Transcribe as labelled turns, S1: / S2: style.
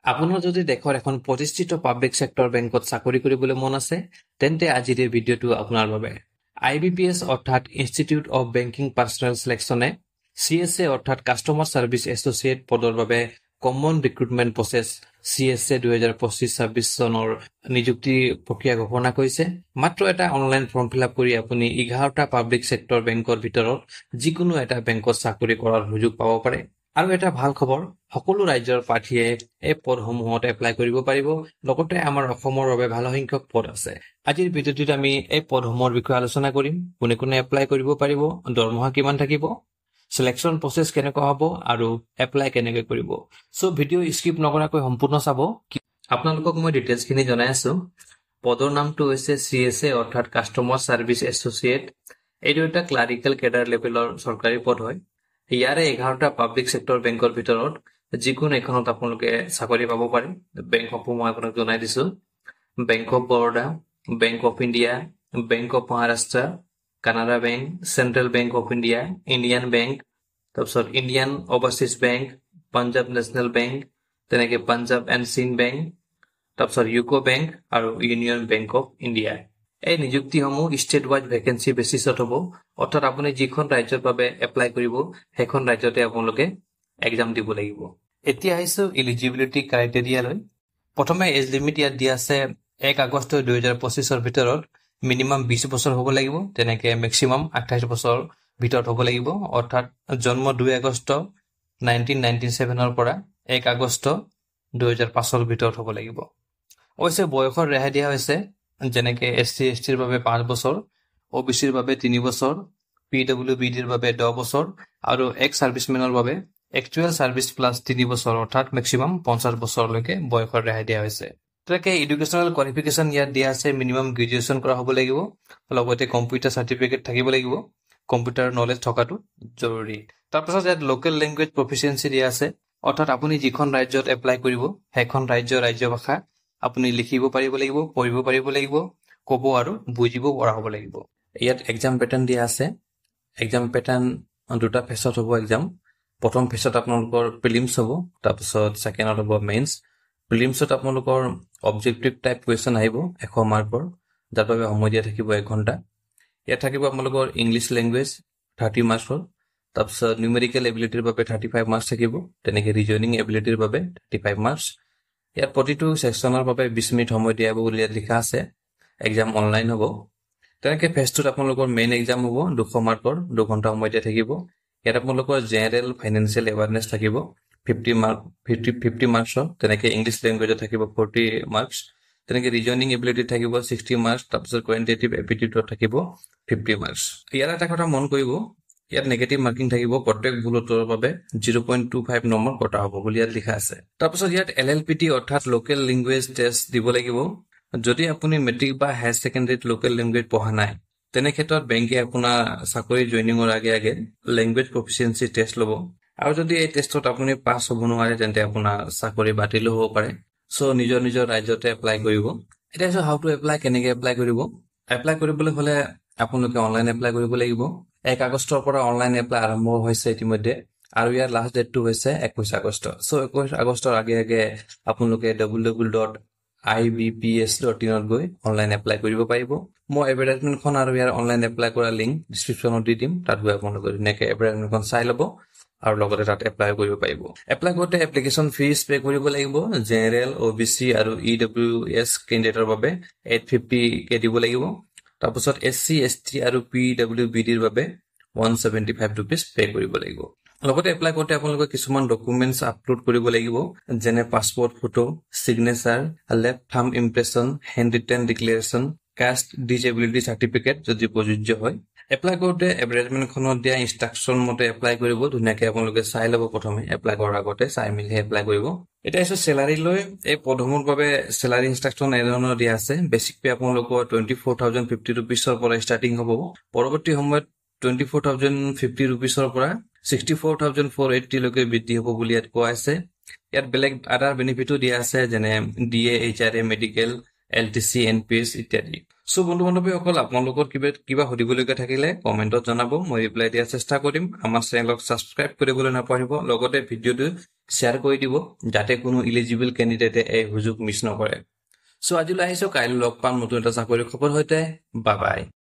S1: আপোনাৰ যদি দেশৰ এখন প্ৰতিষ্ঠিত পাব্লিক সেক্টৰ বেংকত চাকৰি কৰিবলৈ মন আছে তেন্তে আজিৰ এই ভিডিঅ'টো আপোনাৰ বাবে। IBPS অৰ্থাৎ ইনষ্টিটিউট অৱ বেংকিং পাৰ্চনেল সিলেকশ্যনে CSA অৰ্থাৎ কাষ্টমাৰ সাৰ্ভিস এছ'চিয়েট পদৰ বাবে কমন ৰিক্ৰুটমেণ্ট প্ৰচেছ CSA 2025-26 চনৰ নিযুক্তি প্ৰক্ৰিয়া ঘোষণা কৰিছে। মাত্ৰ এটা অনলাইন ফৰ্ম ফিলআপ কৰি আপুনি 11টা পাব্লিক সেক্টৰ বেংকৰ ভিতৰত যিকোনো এটা বেংকত চাকৰি কৰাৰ সুযোগ পাব পাৰে। আৰু এটা ভাল খবৰ, সকলো ৰাজ্যৰ প্ৰাৰ্থীয়ে এই পদসমূহত এপ্লাই কৰিব পাৰিব। লগতে আমাৰ অসমৰ বাবে ভাল সংখ্যক পদ আছে। আজিৰ ভিডিঅ'টোত আমি এই পদসমূহৰ বিষয়ে আলোচনা কৰিম। কোনে কোনে এপ্লাই কৰিব পাৰিব, দৰমহা কিমান থাকিব, সিলেকশ্যন প্ৰচেছ কেনেকুৱা হ'ব আৰু এপ্লাই কেনেকৈ কৰিব। সো ভিডিঅ' স্কিপ নকৰাকৈ সম্পূৰ্ণ চাব। আপোনালোকক মই ডিটেইলছখিনি জনাই আছো। পদৰ নামটো হৈছে CSA অৰ্থাৎ কাষ্টমাৰ সাৰ্ভিস এছ'চিয়েট। এইটো এটা ক্লাৰিকেল কেডাৰ লেভেলৰ চৰকাৰী পদ হয়। ইয়াৰে 11টা পাব্লিক সেক্টৰ বেংকৰ ভিতৰত যিকোনো এখনত আপোনালোকে চাকৰি পাব পাৰে। বেংকসমূহ মই আপোনাক জনাই দিছো। Bank of Baroda, bank of India, bank of Maharashtra, Canara bank, central bank of India, Indian bank, তাৰপিছত Indian overseas bank, Punjab national bank, তেনেকে পাঞ্জাব এণ্ড সিন্ধ বেংক, তাৰপিছত ইউকো বেংক আৰু ইউনিয়ন বেংক অফ ইণ্ডিয়া। এই নিযুক্তিসমূহ ষ্টেট ৱাইজ ভেকেঞ্চি বেচিছত হ'ব। অৰ্থাৎ আপুনি যিখন ৰাজ্যৰ বাবে এপ্লাই কৰিব সেইখন ৰাজ্যতে আপোনালোকে এক্সাম দিব লাগিব। এতিয়া আহিছো ইলিজিবিলিটি ক্ৰাইটেৰিয়ালৈ। প্ৰথমে এজ লিমিট ইয়াত দিয়া আছে 1 আগষ্ট 2025ৰ ভিতৰত মিনিমাম 20 বছৰ হ'ব লাগিব, তেনেকে মেক্সিমাম 28 বছৰ ভিতৰত হ'ব লাগিব। অৰ্থাৎ জন্ম 2 আগষ্ট 1997ৰ পৰা 1 আগষ্ট 2005ৰ ভিতৰত হ'ব লাগিব। অৱশ্যে বয়সৰ ৰেহাই দিয়া হৈছে, যেনেকে SC STৰ বাবে 5 বছৰ, OBCৰ বাবে 3 বছৰ, PWBDৰ বাবে 10 বছৰ আৰু এক্স সাৰ্ভিসমেনৰ বাবে একচুৱেল সাৰ্ভিস প্লাস 3 বছৰ অৰ্থাৎ মেক্সিমাম 50 বছৰলৈকে বয়সৰ ৰেহাই দিয়া হৈছে। তেনেকে এডুকেশ্যনেল কোৱালিফিকেশ্যন ইয়াত দিয়া আছে মিনিমাম গ্ৰেজুৱেশ্যন কৰা হ'ব লাগিব, লগতে কম্পিউটাৰ চাৰ্টিফিকেট থাকিব লাগিব। কম্পিউটাৰ নলেজ থকাটো জৰুৰী। তাৰপিছত ইয়াত লোকেল লেংগুৱেজ প্ৰফিচিয়েঞ্চি দিয়া আছে, অৰ্থাৎ আপুনি যিখন ৰাজ্যত এপ্লাই কৰিব সেইখন ৰাজ্য ভাষা আপুনি লিখিব পাৰিব লাগিব, পঢ়িব পাৰিব লাগিব, ক'ব আৰু বুজিব পৰা হ'ব লাগিব। ইয়াত এক্সাম পেটাৰ্ণ দিয়া আছে। এক্সাম পেটাৰ্ণ দুটা ফেজত হ'ব এক্সাম। প্ৰথম ফেজত আপোনালোকৰ প্ৰিলিমছ হ'ব, তাৰপিছত ছেকেণ্ডত হ'ব মেইনছ। প্ৰিলিমছত আপোনালোকৰ অবজেক্টিভ টাইপ কুৱেশ্যন আহিব 100 মাৰ্কৰ, যাৰ বাবে সময় দিয়া থাকিব 1 ঘণ্টা। ইয়াত থাকিব আপোনালোকৰ ইংলিছ লেংগুৱেজ 30 মাৰ্কছৰ, তাৰপিছত নিউমেৰিকেল এবিলিটিৰ বাবে 35 মাৰ্কছ থাকিব, তেনেকে ৰিজনিং এবিলিটিৰ বাবে 35 মাৰ্কছ। ইয়াত প্ৰতিটো ছেকশ্যনৰ বাবে 20 মিনিট সময় দিয়া হ'ব বুলি ইয়াত লিখা আছে। এক্সাম অনলাইন হ'ব। তেনেকে ফেজটোত আপোনালোকৰ মেইন এক্সাম হ'ব 200 মাৰ্কৰ, 2 ঘণ্টা সময় দিয়া থাকিব। ইয়াত আপোনালোকৰ জেনেৰেল ফাইনেন্সিয়েল এৱাৰনেছ থাকিব 50 মাৰ্কছৰ, তেনেকে ইংলিছ লেংগুৱেজত থাকিব 40 মাৰ্কছ, তেনেকে ৰিজনিং এবিলিটি থাকিব 60 মাৰ্কছ, তাৰপিছত কোৱান্টিটেটিভ এপিটিউডত থাকিব 50 মাৰ্কছ। ইয়াত এটা কথা মন কৰিব, ইয়াত নেগেটিভ মাৰ্কিং থাকিব। প্ৰত্যেক ভুল উত্তৰৰ বাবে 0.25 নম্বৰ কটা হ'ব বুলি ইয়াত লিখা আছে। তাৰপিছত ইয়াত LLPT অৰ্থাৎ লোকেল লেংগুৱেজ টেষ্ট দিব লাগিব। যদি আপুনি মেট্ৰিক বা হায়াৰ ছেকেণ্ডেৰীত লোকেল লেংগুৱেজ পঢ়া নাই, তেনে ক্ষেত্ৰত বেংকে আপোনাৰ চাকৰি জইনিঙৰ আগে লেংগুৱেজ প্ৰফিচিয়েঞ্চি টেষ্ট ল'ব। আৰু যদি এই টেষ্টত আপুনি পাছ হ'ব নোৱাৰে তেন্তে আপোনাৰ চাকৰি বাতিল হ'ব পাৰে। সো নিজৰ ৰাজ্যতে এপ্লাই কৰিব। এতিয়া হাউ টু এপ্লাই, কেনেকে এপ্লাই কৰিব। এপ্লাই কৰিবলৈ হ'লে আপোনালোকে অনলাইন এপ্লাই কৰিব লাগিব। 1 আগষ্টৰ পৰা অনলাইন এপ্লাই আৰম্ভ হৈছে ইতিমধ্যে, আৰু ইয়াৰ লাষ্ট ডেটটো হৈছে 21 আগষ্ট। সো 21 আগষ্টৰ আগে আপোনালোকে www.ibps.in গৈ অনলাইন এপ্লাই কৰিব পাৰিব। মই এডভাৰটাইজমেণ্টখন আৰু ইয়াৰ অনলাইন এপ্লাই কৰা লিংক ডিছক্ৰিপশ্যনত দি দিম, তাত গৈ আপোনালোকে ধুনীয়াকৈ এডভাৰটাইজমেণ্টখন চাই ল'ব আৰু লগতে তাত এপ্লাই কৰিব পাৰিব। এপ্লাই কৰোঁতে এপ্লিকেশ্যন ফিজ পে কৰিব লাগিব। জেনেৰেল, OBC আৰু EWS কেণ্ডিডেটৰ বাবে 850 দিব লাগিব। তাৰপিছত SC ST আৰু PWBDৰ বাবে 175 ৰুপিজ পে কৰিব লাগিব। লগতে এপ্লাই কৰোঁতে আপোনালোকে কিছুমান ডকুমেণ্টছ আপলোড কৰিব লাগিব, যেনে passport photo, signature, left thumb impression, hand written declaration, caste disability certificate যদি প্ৰযোজ্য হয়। এপ্লাই কৰোঁতে এডভাৰটাইজমেণ্টখনত দিয়া ইনষ্ট্ৰাকশ্যন মতে এপ্লাই কৰিব। ধুনীয়াকৈ আপোনালোকে চাই ল'ব, প্ৰথমে এপ্লাই কৰাৰ আগতে চাই মেলি এপ্লাই কৰিব। এতিয়া চেলাৰী লৈ এই পদসমূহৰ বাবে চেলাৰী ইনষ্ট্ৰাকশ্যন এনেধৰণৰ দিয়া আছে। বেচিক পে আপোনালোকৰ 24,050 ৰুপিজৰ পৰা ষ্টাৰ্টিং হ'ব। পৰৱৰ্তী সময়ত 24,050 ৰুপিজৰ পৰা 64,480 লৈকে বৃদ্ধি হ'ব বুলি ইয়াত কোৱা আছে। ইয়াত বেলেগ আদাৰ বেনিফিটো দিয়া আছে, যেনে DA HRA medical, LTC, NPS ইত্যাদি। সো বন্ধু বান্ধৱীসকল, আপোনালোকৰ কিবা সুধিবলগীয়া থাকিলে কমেণ্টত জনাব, মই ৰিপ্লাই দিয়াৰ চেষ্টা কৰিম। আমাৰ চেনেলক ছাবস্ক্ৰাইব কৰিবলৈ নাপাহৰিব, লগতে ভিডিঅ'টো শ্বেয়াৰ কৰি দিব যাতে কোনো ইলিজিবল কেণ্ডিডেটে এই সুযোগ মিছ নকৰে। সো আজিলৈ আহিছো, কাইলৈ লগ পাম নতুন এটা চাকৰিৰ খবৰ সৈতে। Bye bye.